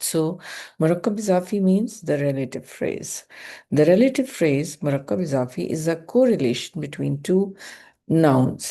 So, murakkab izafi means the relative phrase. The relative phrase, murakkab izafi, is a correlation between two nouns.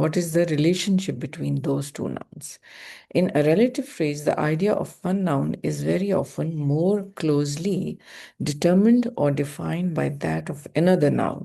What is the relationship between those two nouns? In a relative phrase, the idea of one noun is very often more closely determined or defined by that of another noun.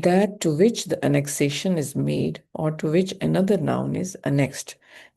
That to which the annexation is made or to which another noun is annexed,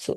So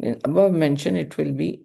above mention it will be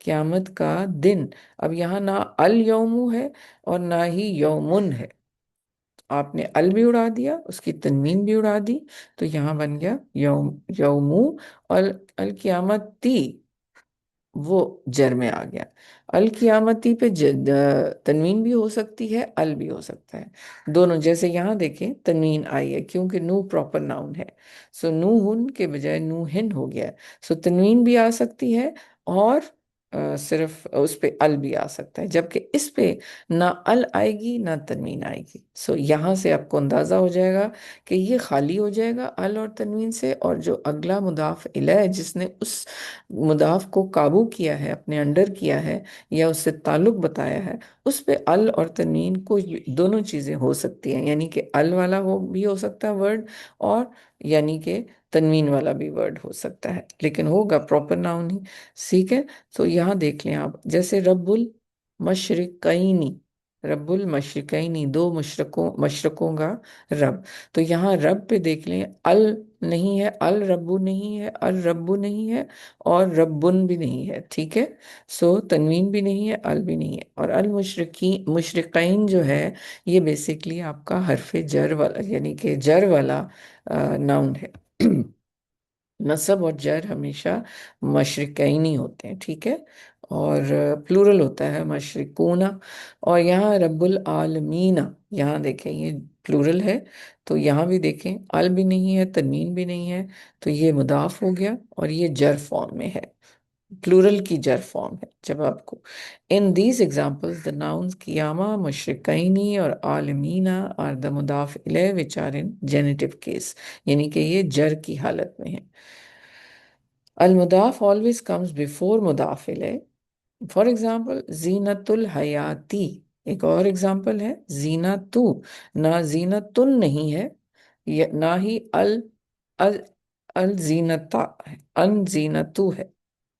قیامت کا دن. اب یہاں نہ الیوم ہے اور نہ ہی یومن ہے. آپ نے ال بھی اڑا دیا، اس کی تنوین بھی اڑا دی، تو یہاں بن گیا یوم، یومو. اور القیامتی وہ جر میں آ گیا. القیامتی پہ تنوین بھی ہو سکتی ہے، ال بھی ہو سکتا ہے، دونوں. جیسے یہاں دیکھیں تنوین آئی ہے کیونکہ نو پراپر ناؤن ہے، سو نو ہن کے بجائے نو ہن ہو گیا. سو تنوین بھی آ سکتی ہے اور صرف اس پہ ال بھی آ سکتا ہے، جبکہ اس پہ نہ ال آئے گی نہ تنوین آئے گی. سو یہاں سے آپ کو اندازہ ہو جائے گا کہ یہ خالی ہو جائے گا ال اور تنوین سے، اور جو اگلا مضاف الیہ جس نے اس مضاف کو قابو کیا ہے، اپنے انڈر کیا ہے یا اس سے تعلق بتایا ہے، اس پہ ال اور تنوین کو دونوں چیزیں ہو سکتی ہیں. یعنی کہ ال والا بھی ہو سکتا ہے ورڈ، اور یعنی کہ تنوین والا بھی ورڈ ہو سکتا ہے، لیکن ہوگا پراپر ناؤن ہی. ٹھیک ہے. تو یہاں دیکھ لیں آپ، جیسے رب المشرقینی، رب المشرقینی، دو مشرقوں کا رب. تو یہاں رب پہ دیکھ لیں، ال نہیں ہے، الرب نہیں ہے، الرب نہیں ہے، اور ربن بھی نہیں ہے. ٹھیک ہے. سو تنوین بھی نہیں ہے، ال بھی نہیں ہے. اور المشرقین، مشرقین جو ہے یہ بیسیکلی آپ کا حرف جر والا، یعنی کہ جر والا ناؤن ہے. نصب اور جر ہمیشہ مشرقین ہی ہوتے ہیں. ٹھیک ہے. اور پلورل ہوتا ہے مشرقون. اور یہاں رب العالمین، یہاں دیکھیں یہ پلورل ہے، تو یہاں بھی دیکھیں ال بھی نہیں ہے، تنوین بھی نہیں ہے، تو یہ مضاف ہو گیا اور یہ جر فارم میں ہے، پلورل کی جر فارم ہے. جب آپ کو in these examples the nouns قیامہ، مشرقینی اور عالمینہ are the مضاف الیہ which are in genitive case، یعنی کہ یہ جر کی حالت میں ہے. المضاف always comes before مضاف الیہ. فار ایگزامپل زینت الحیاتی، ایک اور ایگزامپل ہے زینتو. نہ زینتن نہیں ہے، نہ ہی ال الزینتا ہے، ان زینتو ہے.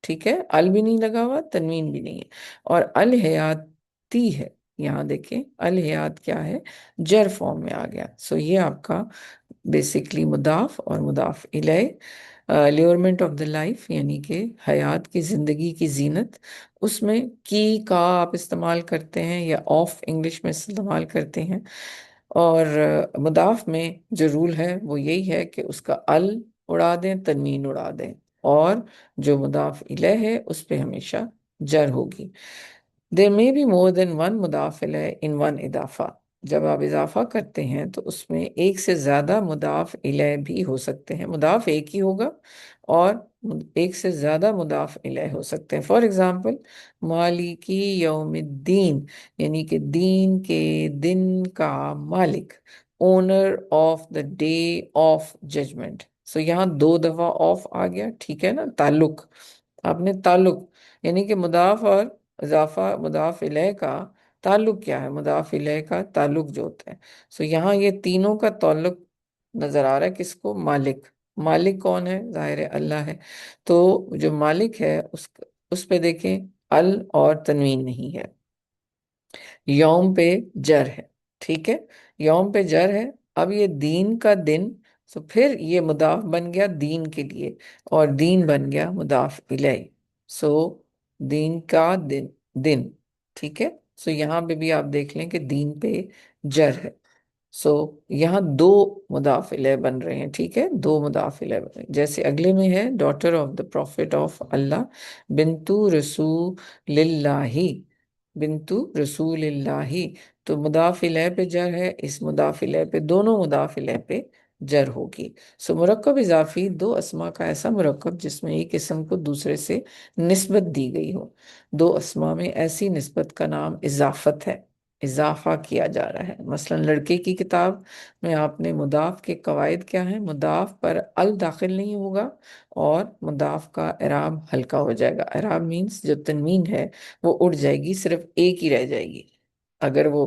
ٹھیک ہے. ال بھی نہیں لگا ہوا، تنوین بھی نہیں ہے. اور الحیاتی ہے، یہاں دیکھیں الحیات کیا ہے، جر فارم میں آ گیا. سو یہ آپ کا بیسکلی مضاف اور مضاف الیہ. لیورمنٹ آف دا لائف، یعنی کہ حیات کی، زندگی کی زینت، اس میں کی کا آپ استعمال کرتے ہیں یا آف انگلش میں استعمال کرتے ہیں. اور مضاف میں جو رول ہے وہ یہی ہے کہ اس کا ال اڑا دیں، تنوین اڑا دیں، اور جو مضاف الیہ ہے اس پہ ہمیشہ جر ہوگی. There may be more than one مضاف الیہ in one اضافہ. جب آپ اضافہ کرتے ہیں تو اس میں ایک سے زیادہ مضاف الیہ بھی ہو سکتے ہیں. مضاف ایک ہی ہوگا اور ایک سے زیادہ مضاف الیہ ہو سکتے ہیں. فار ایگزامپل مالکی یوم الدین، یعنی کہ دین کے دن کا مالک، owner of the day of judgement. So یہاں دو دفعہ آف آ گیا. ٹھیک ہے نا. تعلق، آپ نے تعلق، یعنی کہ مضاف اور اضافہ، مضاف الیہ کا تعلق کیا ہے، مضاف الیہ کا تعلق جو ہوتا ہے. سو یہاں یہ تینوں کا تعلق نظر آ رہا ہے کس کو، مالک. مالک کون ہے، ظاہر ہے اللہ ہے. تو جو مالک ہے اس پہ دیکھیں ال اور تنوین نہیں ہے. یوم پہ جر ہے. ٹھیک ہے. یوم پہ جر ہے. اب یہ دین کا دن، تو پھر یہ مضاف بن گیا دین کے لیے، اور دین بن گیا مضاف الیہ. سو دین کا دن، دن. ٹھیک ہے. سو یہاں پہ بھی آپ دیکھ لیں کہ دین پہ جر ہے. سو یہاہ دو مضاف الیہ بن رہے ہیں. ٹھیک ہے. دو مضاف الیہ بن رہے ہیں. جیسے اگلے میں ہے daughter of the prophet of Allah, بنتو رسول اللہ، بنتو رسول اللہ. تو مضاف الیہ پہ جر ہے، اس مضاف الیہ پہ، دونوں مضاف الیہ پہ جر ہوگی. سو مرکب اضافی دو اسما کا ایسا مرکب جس میں ایک اسم کو دوسرے سے نسبت دی گئی ہو. دو اسما میں ایسی نسبت کا نام اضافت ہے، اضافہ کیا جا رہا ہے. مثلا لڑکے کی کتاب میں آپ نے مضاف کے قواعد کیا ہیں، مضاف پر ال داخل نہیں ہوگا اور مضاف کا اعراب ہلکا ہو جائے گا. اعراب مینس جو تنوین ہے وہ اڑ جائے گی، صرف ایک ہی رہ جائے گی. اگر وہ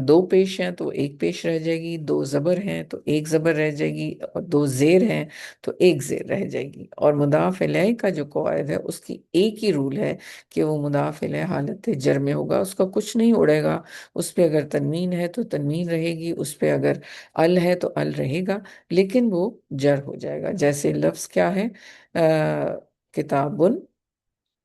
دو پیش ہیں تو ایک پیش رہ جائے گی، دو زبر ہیں تو ایک زبر رہ جائے گی، اور دو زیر ہیں تو ایک زیر رہ جائے گی. اور مضاف الیہ کا جو قواعد ہے اس کی ایک ہی رول ہے کہ وہ مضاف الیہ حالت جر میں ہوگا، اس کا کچھ نہیں اڑے گا. اس پہ اگر تنوین ہے تو تنوین رہے گی، اس پہ اگر ال ہے تو ال رہے گا، لیکن وہ جر ہو جائے گا. جیسے لفظ کیا ہے، کتابن،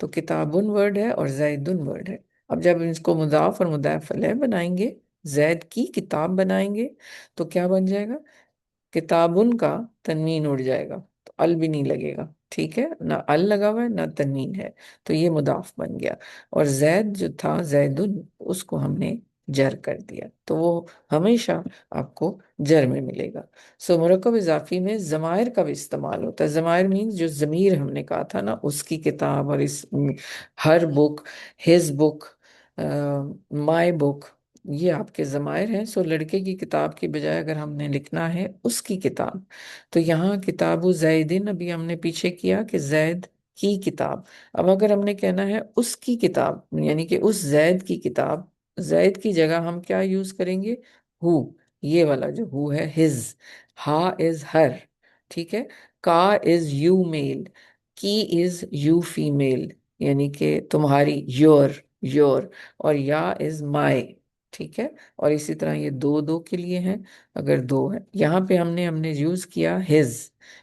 تو کتابن ورڈ ہے اور زیدن ورڈ ہے. اب جب اس کو مضاف اور مضاف الیہ بنائیں گے، زید کی کتاب بنائیں گے، تو کیا بن جائے گا؟ کتابن کا تنوین اڑ جائے گا، تو ال بھی نہیں لگے گا. ٹھیک ہے، نہ ال لگا ہوا ہے نہ تنوین ہے، تو یہ مضاف بن گیا. اور زید جو تھا زیدن، اس کو ہم نے جر کر دیا، تو وہ ہمیشہ آپ کو جر میں ملے گا. سو مرکب اضافی میں ضمائر کا بھی استعمال ہوتا ہے. ضمائر مینز جو ضمیر ہم نے کہا تھا نا، اس کی کتاب اور اس ہر بک، ہز بک، مائی بک، یہ آپ کے ضمائر ہیں. سو لڑکے کی کتاب کی بجائے اگر ہم نے لکھنا ہے اس کی کتاب، تو یہاں کتاب زیدن ابھی ہم نے پیچھے کیا کہ زید کی کتاب. اب اگر ہم نے کہنا ہے اس کی کتاب، یعنی کہ اس زید کی کتاب، زید کی جگہ ہم کیا یوز کریں گے؟ ہو. یہ والا جو ہو ہے ہز، ہا از ہر، ٹھیک ہے. کا از یو میل، کی از یو فیمیل، یعنی کہ تمہاری، یور. اور یا از مائی، ٹھیک ہے. اور اسی طرح یہ دو دو کے لیے ہیں، اگر دو ہے. یہاں پہ ہم نے یوز کیا ہز،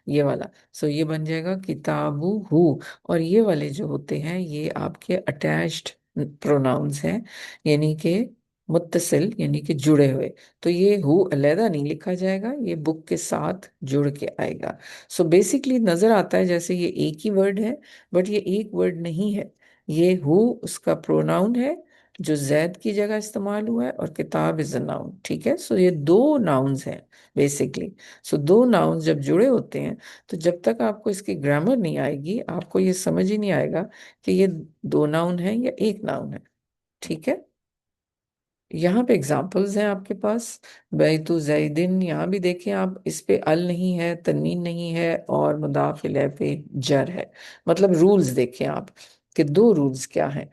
یہ والا. سو یہ بن جائے گا کتابو ہو. اور یہ والے جو ہوتے ہیں یہ آپ کے اٹیچڈ پروناؤنس ہیں، یعنی کہ متصل، یعنی کہ جڑے ہوئے. تو یہ ہو علیحدہ نہیں لکھا جائے گا، یہ بک کے ساتھ جڑ کے آئے گا. سو بیسکلی نظر آتا ہے جیسے یہ ایک ہی ورڈ ہے، بٹ یہ ایک ورڈ نہیں ہے. یہ ہو اس کا پروناؤن ہے جو زید کی جگہ استعمال ہوا ہے، اور کتاب از اے ناؤن. ٹھیک ہے، سو یہ دو ناؤنز ہیں بیسکلی. سو دو ناؤنز جب جڑے ہوتے ہیں، تو جب تک آپ کو اس کی گرامر نہیں آئے گی، آپ کو یہ سمجھ ہی نہیں آئے گا کہ یہ دو ناؤن ہے یا ایک ناؤن ہے. ٹھیک ہے، یہاں پہ اگزامپلز ہیں آپ کے پاس. بیتو زیدن، یہاں بھی دیکھیں آپ، اس پہ ال نہیں ہے، تنوین نہیں ہے، اور مضاف الیہ پہ جر ہے. مطلب رولز دیکھیں آپ کہ دو رولز کیا ہیں.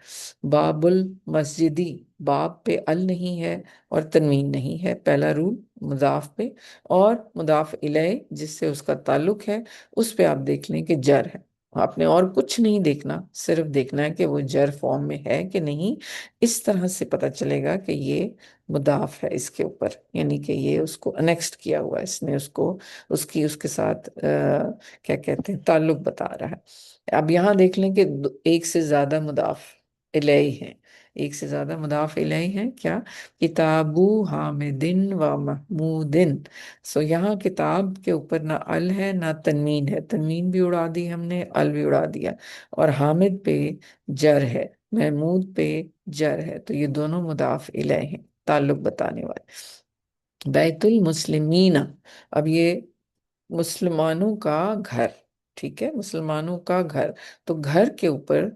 باب المسجدی، باب پہ ال نہیں ہے اور تنوین نہیں ہے، پہلا رول. مضاف پہ اور مضاف الیہ جس سے اس کا تعلق ہے، اس پہ آپ دیکھ لیں کہ جر ہے. آپ نے اور کچھ نہیں دیکھنا، صرف دیکھنا ہے کہ وہ جر فارم میں ہے کہ نہیں. اس طرح سے پتہ چلے گا کہ یہ مضاف ہے اس کے اوپر، یعنی کہ یہ اس کو انیکسٹ کیا ہوا ہے، اس نے اس کو اس کے ساتھ کیا کہتے ہیں، تعلق بتا رہا ہے. اب یہاں دیکھ لیں کہ ایک سے زیادہ مضاف الیہ ہیں، ایک سے زیادہ مضاف الیہ ہیں. کیا؟ کتابو حامدن و محمودن. سو یہاں کتاب کے اوپر نہ ال ہے نہ تنوین ہے، تنوین بھی اڑا دی ہم نے، ال بھی اڑا دیا. اور حامد پہ جر ہے، محمود پہ جر ہے، تو یہ دونوں مضاف الیہ ہیں، تعلق بتانے والے. بیت المسلمین، اب یہ مسلمانوں کا گھر. ٹھیک ہے، مسلمانوں کا گھر. تو گھر کے اوپر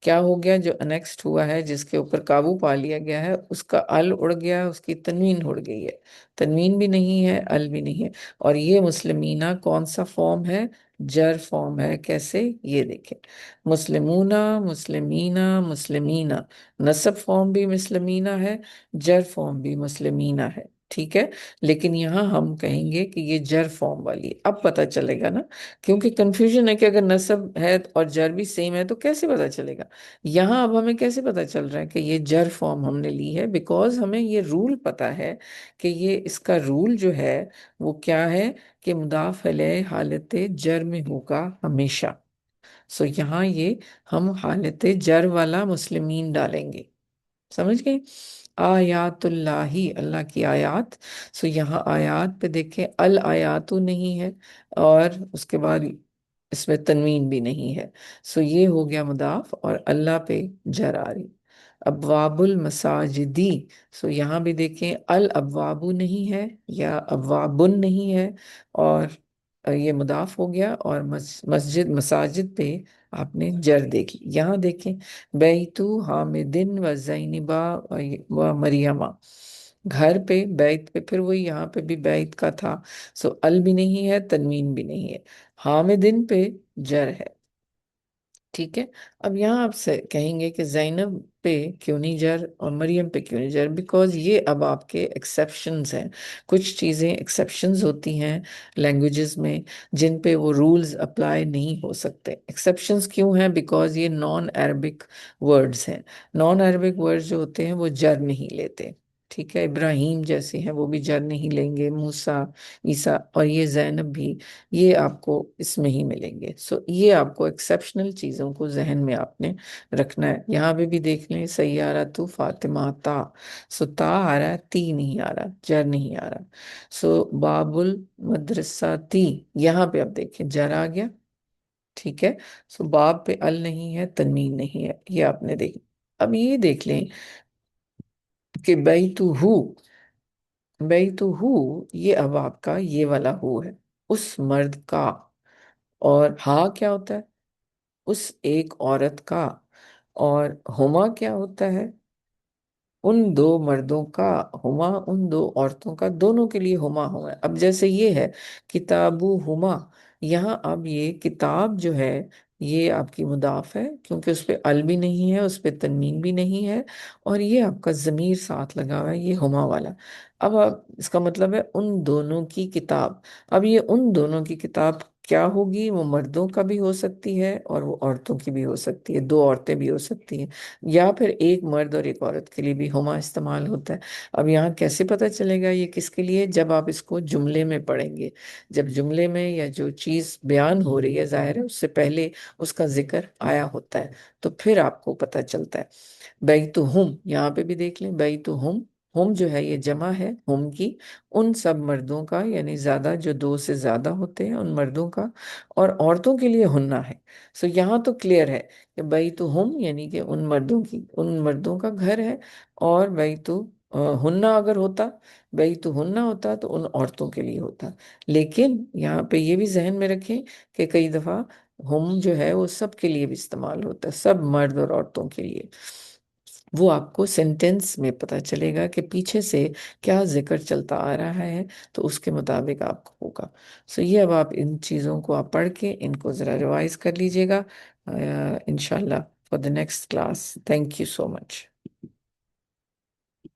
کیا ہو گیا؟ جو انیکسٹ ہوا ہے، جس کے اوپر قابو پا لیا گیا ہے، اس کا ال اڑ گیا ہے، اس کی تنوین اڑ گئی ہے. تنوین بھی نہیں ہے، ال بھی نہیں ہے. اور یہ مسلمینہ کون سا فارم ہے؟ جر فارم ہے. کیسے؟ یہ دیکھیں، مسلمونہ، مسلمینہ، مسلمینہ. نصب فارم بھی مسلمینہ ہے، جر فارم بھی مسلمینہ ہے. ٹھیک ہے، لیکن یہاں ہم کہیں گے کہ یہ جر فارم والی ہے. اب پتہ چلے گا نا، کیونکہ کنفیوژن ہے کہ اگر نصب ہے اور جر بھی سیم ہے تو کیسے پتہ چلے گا. یہاں اب ہمیں کیسے پتہ چل رہا ہے کہ یہ جر فارم ہم نے لی ہے؟ بیکاز ہمیں یہ رول پتہ ہے کہ یہ اس کا رول جو ہے وہ کیا ہے کہ مضاف الیہ حالت جر میں ہوگا ہمیشہ. سو یہاں یہ ہم حالت جر والا مسلمین ڈالیں گے. سمجھ گئے؟ آیات اللہ، اللہ کی آیات. سو یہاں آیات پہ دیکھیں، الآیاتو نہیں ہے، اور اس کے بعد اس میں تنوین بھی نہیں ہے. سو یہ ہو گیا مضاف، اور اللہ پہ جر آ رہی. ابواب المساجدی، سو یہاں بھی دیکھیں، الابواب نہیں ہے یا ابوابن نہیں ہے، اور یہ مضاف ہو گیا. اور مسجد، مساجد پہ آپ نے جر دیکھ لی. یہاں دیکھیں، بیتو حامدن و زینبا و مریمہ، گھر پہ، بیت پہ، پھر وہی یہاں پہ بھی بیت کا تھا. سو ال بھی نہیں ہے، تنوین بھی نہیں ہے. حامدن پہ جر ہے. ٹھیک ہے، اب یہاں آپ سے کہیں گے کہ زینب پہ کیوں نہیں جر اور مریم پہ کیوں نہیں جر؟ بیکاز یہ اب آپ کے ایکسیپشنز ہیں. کچھ چیزیں ایکسیپشنز ہوتی ہیں لینگویجز میں، جن پہ وہ رولز اپلائی نہیں ہو سکتے. ایکسیپشنز کیوں ہیں؟ بیکاز یہ نان عربک ورڈز ہیں. نان عربک ورڈز جو ہوتے ہیں وہ جر نہیں لیتے. ٹھیک ہے، ابراہیم جیسے ہیں وہ بھی جر نہیں لیں گے، موسیٰ، عیسیٰ، اور یہ زینب بھی، یہ آپ کو اس میں ہی ملیں گے. سو یہ آپ کو ایکسیپشنل چیزوں کو ذہن میں آپ نے رکھنا ہے. یہاں پہ بھی دیکھ لیں، سیارہ تو فاطمہ تا، سو تا آ رہا ہے، تی نہیں آ رہا، جر نہیں آ رہا. سو باب المدرسہ تی، یہاں پہ آپ دیکھیں جر آ گیا. ٹھیک ہے. سو باب پہ ال نہیں ہے، تنوین نہیں ہے، یہ آپ نے دیکھ. اب یہ دیکھ لیں کہ بیتو ہو، یہ اب آپ کا یہ والا ہو ہے، اس مرد کا. اور ہا کیا ہوتا ہے؟ اس ایک عورت کا. اور ہما کیا ہوتا ہے؟ ان دو مردوں کا. ہما ان دو عورتوں کا، دونوں کے لیے ہما ہوا ہے. اب جیسے یہ ہے کتابو ہما، یہاں اب یہ کتاب جو ہے یہ آپ کی مضاف ہے، کیونکہ اس پہ ال بھی نہیں ہے، اس پہ تنوین بھی نہیں ہے، اور یہ آپ کا ضمیر ساتھ لگا ہوا ہے، یہ ہما والا. اب اس کا مطلب ہے ان دونوں کی کتاب. اب یہ ان دونوں کی کتاب کیا ہوگی؟ وہ مردوں کا بھی ہو سکتی ہے اور وہ عورتوں کی بھی ہو سکتی ہے، دو عورتیں بھی ہو سکتی ہیں، یا پھر ایک مرد اور ایک عورت کے لیے بھی ہما استعمال ہوتا ہے. اب یہاں کیسے پتہ چلے گا یہ کس کے لیے؟ جب آپ اس کو جملے میں پڑھیں گے. جب جملے میں یا جو چیز بیان ہو رہی ہے، ظاہر ہے اس سے پہلے اس کا ذکر آیا ہوتا ہے، تو پھر آپ کو پتہ چلتا ہے. بیتہم، یہاں پہ بھی دیکھ لیں، بیتہم، ہم جو ہے یہ جمع ہے ہم کی، ان سب مردوں کا، یعنی زیادہ جو دو سے زیادہ ہوتے ہیں ان مردوں کا. اور عورتوں کے لیے ہننا ہے. سو یہاں تو کلیئر ہے کہ بیتہم یعنی کہ ان مردوں کی، ان مردوں کا گھر ہے. اور ہننا اگر ہوتا، ہننا ہوتا تو ان عورتوں کے لیے ہوتا. لیکن یہاں پہ یہ بھی ذہن میں رکھیں کہ کئی دفعہ ہم جو ہے وہ سب کے لیے بھی استعمال ہوتا ہے، سب مرد اور عورتوں کے لیے. وہ آپ کو سینٹینس میں پتہ چلے گا کہ پیچھے سے کیا ذکر چلتا آ رہا ہے، تو اس کے مطابق آپ کو ہوگا. سو یہ اب آپ ان چیزوں کو آپ پڑھ کے ان کو ذرا ریوائز کر لیجئے گا انشاءاللہ for the next class. Thank you so much.